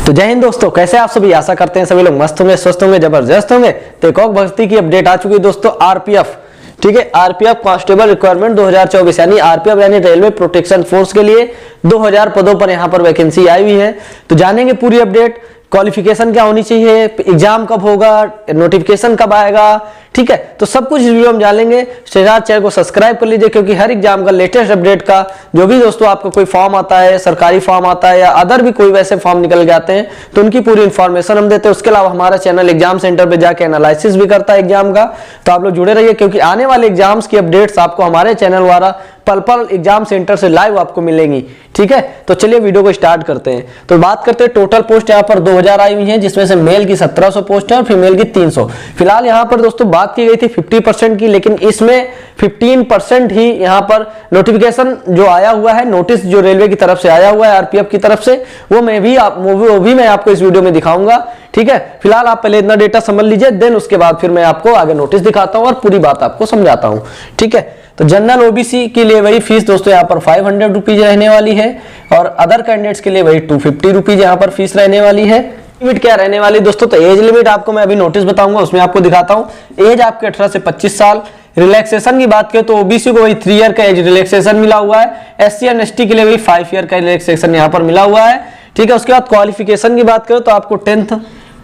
तो जय हिंद दोस्तों, कैसे आप सभी। आशा करते हैं सभी लोग मस्त होंगे, स्वस्थ होंगे, जबरदस्त होंगे। तो एक और भर्ती की अपडेट आ चुकी है दोस्तों, आरपीएफ। ठीक है, आरपीएफ कांस्टेबल रिक्वायरमेंट 2024 यानी आरपीएफ यानी रेलवे प्रोटेक्शन फोर्स के लिए 2000 पदों पर यहां पर वैकेंसी आई हुई है। तो जानेंगे पूरी अपडेट, क्वालिफिकेशन क्या होनी चाहिए, एग्जाम कब होगा, नोटिफिकेशन कब आएगा। ठीक है, तो सब कुछ इस वीडियो में जानेंगे। चैनल को सब्सक्राइब कर लीजिए, क्योंकि हर एग्जाम का लेटेस्ट अपडेट का जो भी दोस्तों आपको कोई फॉर्म आता है, सरकारी फॉर्म आता है या अदर भी कोई वैसे फॉर्म निकल जाते हैं, तो उनकी पूरी इंफॉर्मेशन हम देते हैं। उसके अलावा हमारा चैनल एग्जाम सेंटर पे जाके एनालिसिस भी करता है एग्जाम का। तो आप लोग जुड़े रहिए, क्योंकि आने वाले एग्जाम्स की अपडेट्स आपको हमारे चैनल द्वारा पल पल एग्जाम सेंटर से लाइव आपको मिलेंगी। ठीक है, तो चलिए वीडियो को स्टार्ट करते हैं। तो बात करते हैं, टोटल पोस्ट यहाँ पर 2000 आई हुई है, जिसमें से मेल की 1700 पोस्ट है और फीमेल की 300। फिलहाल यहाँ पर दोस्तों बात की गई थी 50% की, लेकिन इसमें 15% ही यहाँ पर नोटिफिकेशन जो आया हुआ है, नोटिस जो रेलवे की तरफ से आया हुआ है आरपीएफ की तरफ से, वो भी मैं आपको इस वीडियो में दिखाऊंगा। ठीक है, फिलहाल आप पहले इतना डेटा समझ लीजिए, देन उसके बाद फिर मैं आपको आगे नोटिस दिखाता हूं और पूरी बात आपको समझाता हूं। ठीक है, तो जनरल ओबीसी के लिए वही फीस दोस्तों यहाँ पर 500 रुपीज रहने वाली है, और अदर कैंडिडेट्स के लिए वही 250 रुपीज यहाँ पर फीस रहने वाली है। लिमिट क्या रहने वाली दोस्तों, तो एज लिमिट आपको मैं अभी नोटिस बताऊंगा, उसमें आपको दिखाता हूं। एज आपके 18 से 25 साल। रिलैक्सेशन की बात करें तो ओबीसी को वही 3 ईयर का एज रिलैक्सेशन मिला हुआ है। एससी एंड एसटी के लिए वही 5 ईयर का रिलैक्सेशन यहाँ पर मिला हुआ है। ठीक है, उसके बाद क्वालिफिकेशन की बात करें तो आपको 10th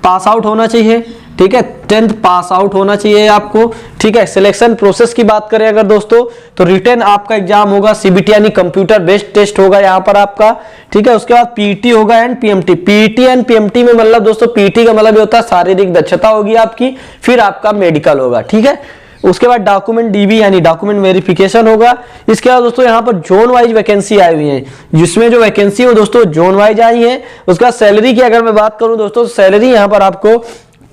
पास आउट होना चाहिए। ठीक है, 10th पास आउट होना चाहिए आपको। ठीक है, सिलेक्शन प्रोसेस की बात करें अगर दोस्तों, तो रिटन आपका एग्जाम होगा, सीबीटी यानी कंप्यूटर बेस्ड टेस्ट होगा यहाँ पर आपका। ठीक है, उसके बाद पीटी होगा and PMT. PT and PMT में मतलब दोस्तों, पीटी का मतलब ये होता है शारीरिक दक्षता होगी आपकी, फिर आपका मेडिकल होगा। ठीक है, उसके बाद डॉक्यूमेंट डीबी यानी डॉक्यूमेंट वेरिफिकेशन होगा। इसके बाद दोस्तों यहाँ पर जोन वाइज वैकेंसी आई हुई है, जिसमें जो वैकेंसी है दोस्तों जोन वाइज आई है। उसका सैलरी की अगर मैं बात करूं दोस्तों, सैलरी यहाँ पर आपको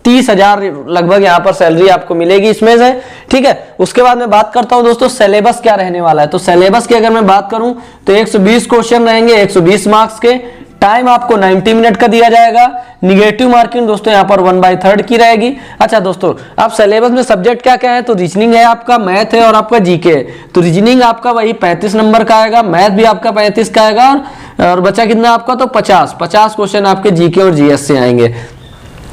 30,000 लगभग यहाँ पर सैलरी आपको मिलेगी इसमें से। ठीक है, उसके बाद मैं बात करता हूं दोस्तों सिलेबस क्या रहने वाला है। तो सिलेबस की अगर मैं बात करूं तो 120 क्वेश्चन रहेंगे, 120 मार्क्स के। टाइम आपको 90 मिनट का दिया जाएगा। निगेटिव मार्किंग दोस्तों यहाँ पर 1/3 की रहेगी। अच्छा दोस्तों, आप सिलेबस में सब्जेक्ट क्या क्या है, तो रीजनिंग है आपका, मैथ है और आपका जीके है। तो रीजनिंग आपका वही 35 नंबर का आएगा, मैथ भी आपका 35 का आएगा, और बचा कितना आपका, तो 50 क्वेश्चन आपके जीके और जीएस से आएंगे।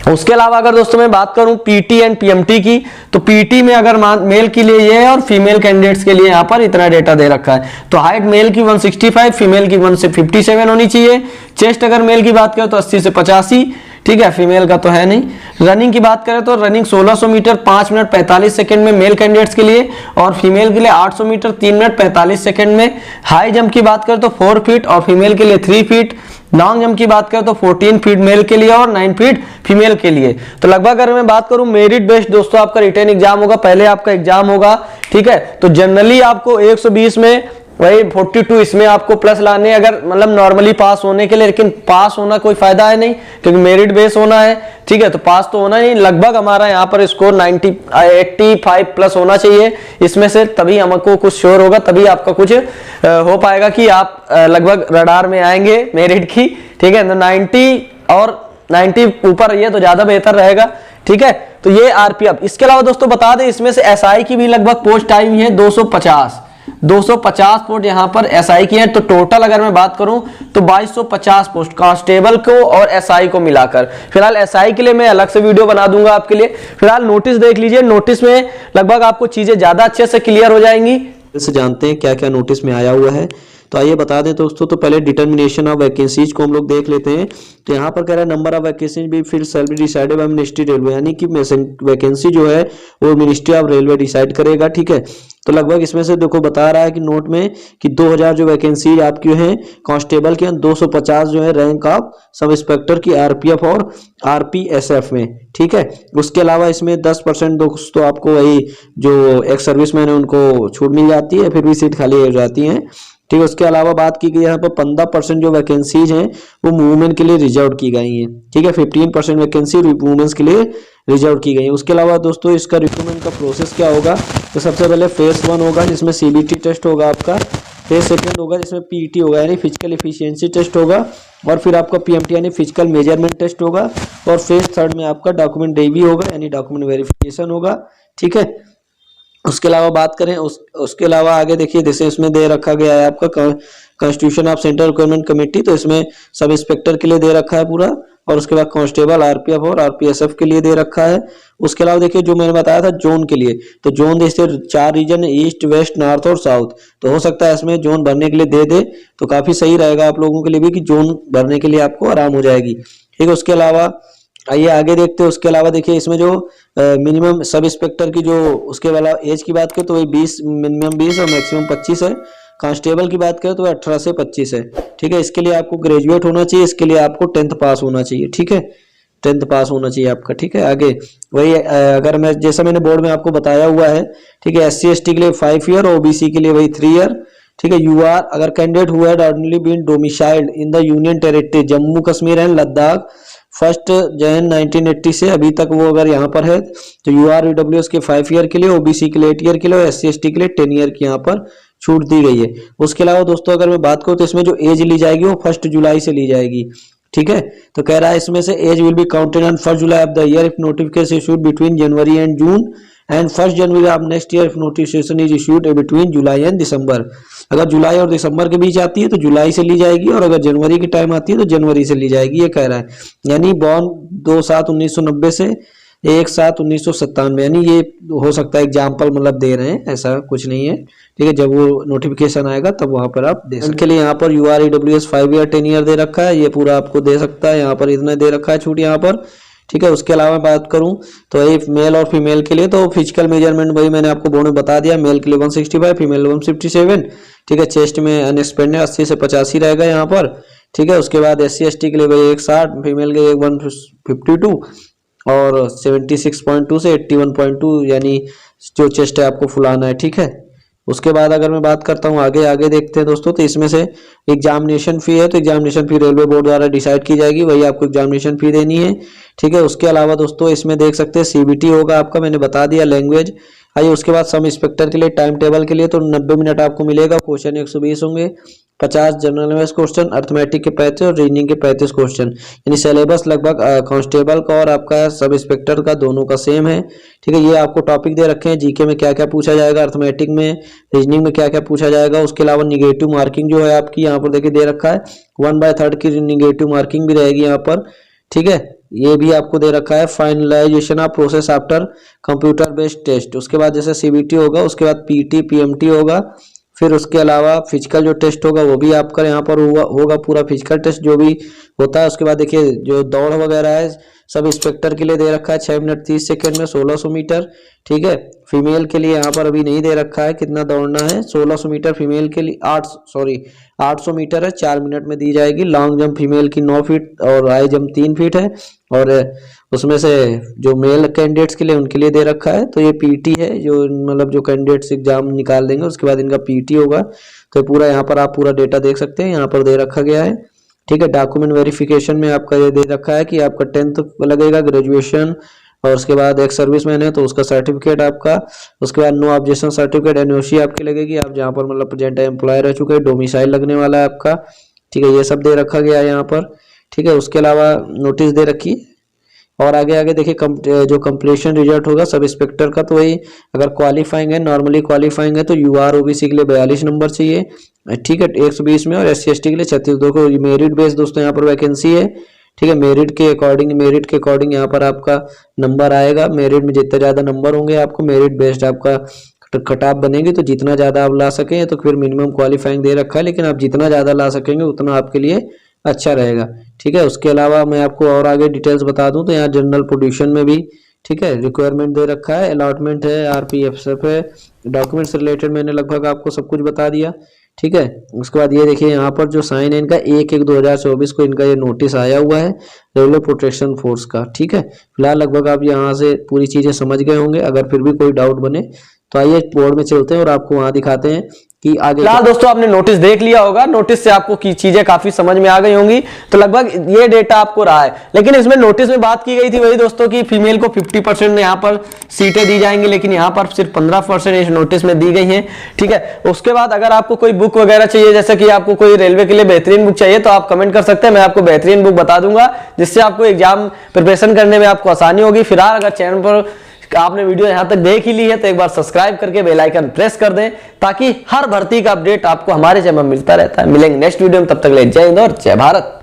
उसके अलावा अगर दोस्तों मैं बात करूं पीटी एंड पीएमटी की, तो पीटी में अगर मेल के लिए ये है और फीमेल कैंडिडेट्स के लिए यहाँ पर इतना डेटा दे रखा है। तो हाइट मेल की 165, फीमेल की 157 होनी चाहिए। चेस्ट अगर मेल की बात करें तो 80 से 85। ठीक है, फीमेल का तो है नहीं। रनिंग की बात करें तो रनिंग 1600 मीटर 5 मिनट 45 सेकंड में मेल कैंडिडेट्स के लिए, और फीमेल के लिए 800 मीटर 3 मिनट 45 सेकंड में। हाई जंप की बात करें तो 4 फीट और फीमेल के लिए 3 फीट। लॉन्ग जंप की बात करें तो 14 फीट मेल के लिए और 9 फीट फीमेल के लिए। तो लगभग अगर मैं बात करूं मेरिट बेस्ड दोस्तों आपका रिटन एग्जाम होगा, पहले आपका एग्जाम होगा। ठीक है, तो जनरली आपको 120 में वही 42 इसमें आपको प्लस लाने, अगर मतलब नॉर्मली पास होने के लिए। लेकिन पास होना कोई फायदा है नहीं, क्योंकि मेरिट बेस होना है। ठीक है, तो पास तो होना ही, लगभग हमारा यहाँ पर स्कोर 85 प्लस होना चाहिए इसमें से, तभी हमको कुछ श्योर होगा, तभी आपका कुछ हो पाएगा कि आप लगभग रडार में आएंगे मेरिट की। ठीक है, तो 90 और 90 ऊपर रहिए तो ज्यादा बेहतर रहेगा। ठीक है, तो ये आरपीएफ। इसके अलावा दोस्तों बता दें, इसमें से एसआई की भी लगभग पोस्ट आई हुई है 250 पोस्ट यहाँ पर एसआई की है। तो टोटल अगर मैं बात करूं तो 2250 पोस्ट कांस्टेबल को और एसआई को मिलाकर। फिलहाल एसआई के लिए मैं अलग से वीडियो बना दूंगा आपके लिए। फिलहाल नोटिस देख लीजिए, नोटिस में लगभग आपको चीजें ज्यादा अच्छे से क्लियर हो जाएंगी। से जानते हैं क्या क्या नोटिस में आया हुआ है। तो आइए बता दें दोस्तों, तो पहले डिटर्मिनेशन ऑफ वैकेंसीज को हम लोग देख लेते हैं। तो यहाँ पर कह रहा है नंबर ऑफ वैकेंसीज भी फिर cell be decided by ministry railway, यानी कि वैकेंसी जो है वो मिनिस्ट्री ऑफ रेलवे डिसाइड करेगा। ठीक है, तो लगभग इसमें से देखो बता रहा है कि नोट में कि 2000 जो वैकेंसी आपकी हैं कांस्टेबल के, 250 जो है रैंक ऑफ सब इंस्पेक्टर की आरपीएफ और आरपीएसएफ में। ठीक है, उसके अलावा इसमें 10% दोस्तों आपको वही जो एक्स सर्विसमैन है उनको छूट मिल जाती है, फिर भी सीट खाली हो जाती है। ठीक है, उसके अलावा बात की गई यहाँ पर 15% जो वैकेंसीज हैं वो वुमेन के लिए रिजर्व की गई हैं। ठीक है, 15% वैकेंसी वुमेन्स के लिए रिजर्व की गई है। उसके अलावा दोस्तों इसका रिक्रूटमेंट का प्रोसेस क्या होगा, तो सबसे पहले फेज 1 होगा, जिसमें सीबीटी टेस्ट होगा आपका। फेज 2 होगा, जिसमें पीटी होगा यानी फिजिकल एफिशिएंसी टेस्ट होगा, और फिर आपका पीएमटी यानी फिजिकल मेजरमेंट टेस्ट होगा, और फेज 3 में आपका डॉक्यूमेंट डीबी होगा यानी डॉक्यूमेंट वेरिफिकेशन होगा। ठीक है, उसके अलावा बात करें उसके अलावा आगे देखिए, जैसे इसमें दे रखा गया है आपका constitution of central government committee, तो इसमें सब इंस्पेक्टर के लिए दे रखा है पूरा। और उसके बाद कांस्टेबल, आरपीएफ और आरपीएसएफ के लिए दे रखा है। उसके अलावा देखिए जो मैंने बताया था जोन के लिए, तो जोन जैसे 4 रीजन है, ईस्ट, वेस्ट, नॉर्थ और साउथ, तो हो सकता है इसमें जोन भरने के लिए दे दे, तो काफी सही रहेगा आप लोगों के लिए भी कि जोन भरने के लिए आपको आराम हो जाएगी। ठीक है, उसके अलावा आइए आगे देखते हैं। उसके अलावा देखिए इसमें जो मिनिमम सब इंस्पेक्टर की जो उसके अलावा एज की बात करें तो वही 20, मिनिमम 20 और मैक्सिमम 25 है। कांस्टेबल की बात करें तो 18 से 25 है। ठीक है, इसके लिए आपको ग्रेजुएट होना चाहिए, इसके लिए आपको 10th पास होना चाहिए। ठीक है, 10th पास होना चाहिए आपका। ठीक है, आगे वही अगर मैं जैसा मैंने बोर्ड में आपको बताया हुआ है। ठीक है, SC/ST के लिए 5 ईयर, ओबीसी के लिए वही 3 ईयर। ठीक है, यू आर अगर candidate who had ordinarily been domiciled in the union territory Jammu Kashmir and Ladakh 1 January 1980 से अभी तक वो अगर यहाँ पर है तो URWS के 5 ईयर के लिए, ओबीसी के लिए 8 ईयर के लिए और SC/ST के लिए 10 ईयर की यहाँ पर छूट दी गई है। उसके अलावा दोस्तों अगर मैं बात करूँ तो इसमें जो एज ली जाएगी वो 1 जुलाई से ली जाएगी। ठीक है, तो कह रहा है इसमें से age will be counted on 1 July of the year if notification issued between January and June and 1 January of next year if notification is issued between July and December. अगर जुलाई और दिसंबर के बीच आती है तो जुलाई से ली जाएगी और अगर जनवरी की टाइम आती है तो जनवरी से ली जाएगी, ये कह रहा है। यानी बॉर्न 2/7/1990 से 1/7/1997, यानी ये हो सकता है एग्जाम्पल मतलब दे रहे हैं, ऐसा कुछ नहीं है। ठीक है, जब वो नोटिफिकेशन आएगा तब वहां पर आप दे सकते हैं। इनके लिए यहाँ पर UREWS 5 ईयर 10 ईयर दे रखा है, ये पूरा आपको दे सकता है, यहाँ पर इतना दे रखा है छूट यहाँ पर। ठीक है, उसके अलावा बात करूं तो ये मेल और फीमेल के लिए तो फिजिकल मेजरमेंट वही मैंने आपको बोर्ड में बता दिया, मेल के लिए 165, फीमेल 157। ठीक है, चेस्ट में अनएक्सपेंडेड 80 से 85 रहेगा यहाँ पर। ठीक है, उसके बाद SC/ST के लिए वही 160, फीमेल के लिए 152 और 76.2 से 81.2 यानी जो चेस्ट है आपको फुलाना है। ठीक है, उसके बाद अगर मैं बात करता हूँ आगे देखते हैं दोस्तों, तो इसमें से एग्जामिनेशन फी है तो एग्जामिनेशन फी रेलवे बोर्ड द्वारा डिसाइड की जाएगी, वही आपको एग्जामिनेशन फी देनी है। ठीक है, उसके अलावा दोस्तों इसमें देख सकते हैं CBT होगा आपका, मैंने बता दिया लैंग्वेज। आइए उसके बाद सब इंस्पेक्टर के लिए टाइम टेबल के लिए तो 90 मिनट आपको मिलेगा, क्वेश्चन 120 होंगे, 50 जनरल नॉलेज क्वेश्चन, अर्थमेटिक के 35 और रीजनिंग के 35 क्वेश्चन, यानी सिलेबस लगभग कांस्टेबल का और आपका सब इंस्पेक्टर का दोनों का सेम है। ठीक है, ये आपको टॉपिक दे रखे हैं, जीके में क्या क्या पूछा जाएगा, अर्थमेटिक में, रीजनिंग में क्या क्या पूछा जाएगा। उसके अलावा निगेटिव मार्किंग जो है आपकी यहाँ पर देखिए दे रखा है, 1/3 की निगेटिव मार्किंग भी रहेगी यहाँ पर। ठीक है, ये भी आपको दे रखा है, finalisation of process after computer based test. उसके बाद जैसे CBT होगा, उसके बाद PT PMT होगा, फिर उसके अलावा फिजिकल जो टेस्ट होगा वो भी आपका यहाँ पर होगा पूरा फिजिकल टेस्ट जो भी होता है। उसके बाद देखिए जो दौड़ वगैरह है सब इंस्पेक्टर के लिए दे रखा है 6 मिनट 30 सेकंड में 1600 मीटर। ठीक है, फीमेल के लिए यहाँ पर अभी नहीं दे रखा है कितना दौड़ना है, 1600 मीटर फीमेल के लिए 800 मीटर है, 4 मिनट में दी जाएगी। लॉन्ग जंप फीमेल की 9 फीट और हाई जंप 3 फीट है, और उसमें से जो मेल कैंडिडेट्स के लिए उनके लिए दे रखा है तो ये PT है, जो मतलब जो कैंडिडेट्स एग्जाम निकाल देंगे उसके बाद इनका PT होगा। तो पूरा यहाँ पर आप पूरा डेटा देख सकते हैं, यहाँ पर दे रखा गया है। ठीक है, डॉक्यूमेंट वेरिफिकेशन में आपका ये दे रखा है कि आपका 10th लगेगा, ग्रेजुएशन, और उसके बाद एक सर्विसमैन है तो उसका सर्टिफिकेट आपका, उसके बाद नो ऑब्जेक्शन सर्टिफिकेट NOC आपकी लगेगी, आप जहाँ पर मतलब प्रेजेंट एम्प्लॉय रह चुके हैं, डोमिसाइल लगने वाला है आपका। ठीक है, ये सब दे रखा गया है यहाँ पर। ठीक है, उसके अलावा नोटिस दे रखी और आगे देखिए जो कंप्लीशन रिजल्ट होगा सब इंस्पेक्टर का, तो वही अगर क्वालिफाइंग है, नॉर्मली क्वालिफाइंग है तो UROBC के लिए 42 नंबर चाहिए। ठीक है, 120 में, और SC/ST के लिए 36। देखो मेरिट बेस दोस्तों यहाँ पर वैकेंसी है। ठीक है, मेरिट के अकॉर्डिंग यहाँ पर आपका नंबर आएगा। मेरिट में जितने ज्यादा नंबर होंगे आपको मेरिट बेस्ड आपका कट ऑफ बनेगी, तो जितना ज्यादा आप ला सकें तो फिर मिनिमम क्वालिफाइंग दे रखा है, लेकिन आप जितना ज्यादा ला सकेंगे उतना आपके लिए अच्छा रहेगा। ठीक है, उसके अलावा मैं आपको और आगे डिटेल्स बता दूं तो यहाँ जनरल पोजीशन में भी ठीक है रिक्वायरमेंट दे रखा है, अलॉटमेंट है, RPFSF है, डॉक्यूमेंट्स रिलेटेड मैंने लगभग आपको सब कुछ बता दिया। ठीक है, उसके बाद ये देखिए यहाँ पर जो साइन है इनका 1/1/2024 को इनका ये नोटिस आया हुआ है रेलवे प्रोटेक्शन फोर्स का। ठीक है, फिलहाल लगभग आप यहाँ से पूरी चीजें समझ गए होंगे, अगर फिर भी कोई डाउट बने तो आइए बोर्ड में चलते हैं और आपको वहां दिखाते हैं कि आगे। फिलहाल दोस्तों आपने नोटिस देख लिया होगा, नोटिस से आपको की चीजें काफी समझ में आ गई होंगी, तो लगभग ये डेटा आपको रहा है। लेकिन इसमें नोटिस में बात की गई थी वही दोस्तों की फीमेल को 50% यहाँ पर सीटें दी जाएंगी, लेकिन यहाँ पर सिर्फ 15% इस नोटिस में दी गई हैं। ठीक है, उसके बाद अगर आपको कोई बुक वगैरह चाहिए, जैसे कि आपको कोई रेलवे के लिए बेहतरीन बुक चाहिए तो आप कमेंट कर सकते हैं, मैं आपको बेहतरीन बुक बता दूंगा जिससे आपको एग्जाम प्रिपरेशन करने में आपको आसानी होगी। फिलहाल अगर चैनल पर आपने वीडियो यहां तक देख ही ली है तो एक बार सब्सक्राइब करके बेल आइकन प्रेस कर दें, ताकि हर भर्ती का अपडेट आपको हमारे चैनल में मिलता रहता है। मिलेंगे नेक्स्ट वीडियो में, तब तक ले जय हिंद और जय भारत।